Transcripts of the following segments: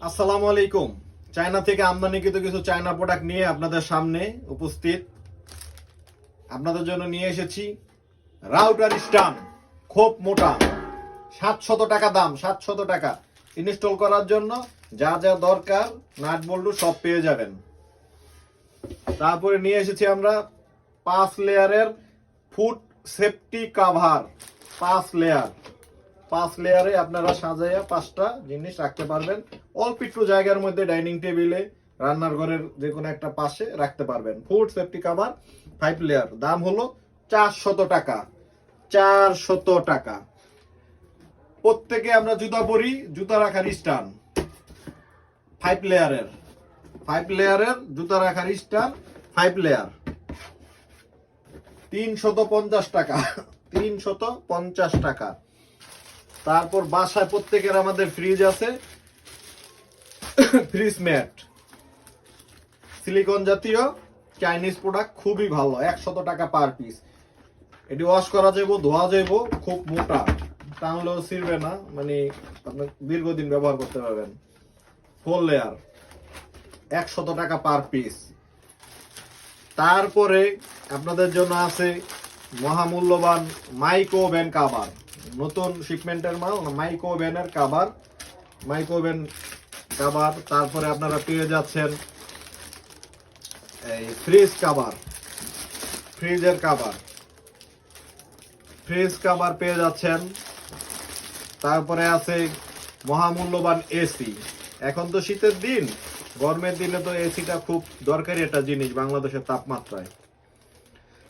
আসসালামু আলাইকুম। চায়না থেকে আমদানিকৃত কিছু চায়না প্রোডাক্ট নিয়ে আপনাদের সামনে উপস্থিত। আপনাদের জন্য নিয়ে এসেছি রাউটার স্ট্যান্ড, খুব মোটা, 700 টাকা দাম। 700 টাকা ইনস্টল করার জন্য যা যা দরকার নাট বল্টু সব পেয়ে যাবেন। তারপরে নিয়ে এসেছি আমরা 5 লেয়ারের ফুড সেফটি কভার। 5 লেয়ারে আপনারা সাজাইয়া 5টা জিনিস রাখতে পারবেন। অল্প একটু জায়গার মধ্যে ডাইনিং টেবিলে, রান্নার ঘরের যে কোনো একটা পাশে রাখতে পারবেন। ফুড সেফটি কভার 5 লেয়ার, দাম হলো 400 টাকা। 400 টাকা। প্রত্যেকে আমরা জুতা পরি, জুতা রাখার স্ট্যান্ড 5 লেয়ারের। 5 লেয়ারের জুতা রাখার স্ট্যান্ড 5 লেয়ার, 350 টাকা। 350 টাকা। তারপর বাসায় প্রত্যেকের আমাদের ফ্রিজ আছে, ফ্রিজ ম্যাট, সিলিকন জাতীয় চাইনিজ প্রোডাক্ট, খুবই ভালো। 100 টাকা পার পিস। এটি ওয়াশ করা যাইব, ধোয়া যাইব, খুব মোটা, টানলেও ছিঁড়বে না, মানে আপনি দীর্ঘদিন ব্যবহার করতে পারবেন। 4 লেয়ার, 100 টাকা পার পিস। তারপরে আপনাদের জন্য আছে মহামূল্যবান মাইক্রো ওভেন কাভার, নতুন শিপমেন্টের মাল, মাইক্রো ওভেনের কাভার, মাইক্রো ওভেন কাভার। তারপরে আপনারা পেয়ে যাচ্ছেন এই ফ্রিজ কাভার, ফ্রিজের কাভার, ফ্রিজ কাভার পেয়ে যাচ্ছেন। তারপরে আছে মহামূল্যবান এসি। এখন তো শীতের দিন, গরমের দিনে তো এসিটা খুব দরকারি একটা জিনিস বাংলাদেশের তাপমাত্রায়।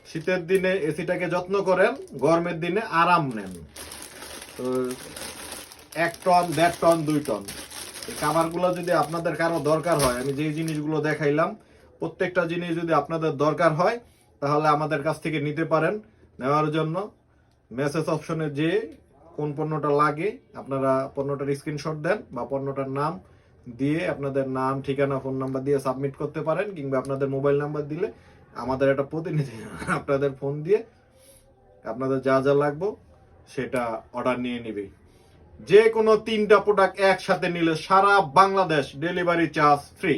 শীতের দিনে এসিটাকে যত্ন করেন, গরমের দিনে আরাম নেন। তো 1 টন, 1.5 টন, 2 টন এই কাভারগুলো যদি আপনাদের কারো দরকার হয়, আমি যে জিনিসগুলো দেখাইলাম প্রত্যেকটা জিনিস যদি আপনাদের দরকার হয়, তাহলে আমাদের কাছ থেকে নিতে পারেন। নেওয়ার জন্য মেসেজ অপশনে যে কোন পণ্যটা লাগে আপনারা পণ্যটার স্ক্রিনশট দেন বা পণ্যটার নাম দিয়ে আপনাদের নাম, ঠিকানা, ফোন নাম্বার দিয়ে সাবমিট করতে পারেন, কিংবা আপনাদের মোবাইল নাম্বার দিলে আমাদের একটা প্রতিনিধি আপনাদের ফোন দিয়ে আপনাদের যা যা লাগবে সেটা অর্ডার নিয়ে নিবে। যে কোনো 3টা প্রোডাক্ট একসাথে নিলে সারা বাংলাদেশ ডেলিভারি চার্জ ফ্রি।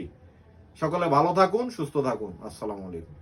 সকলে ভালো থাকুন, সুস্থ থাকুন। আসসালামু আলাইকুম।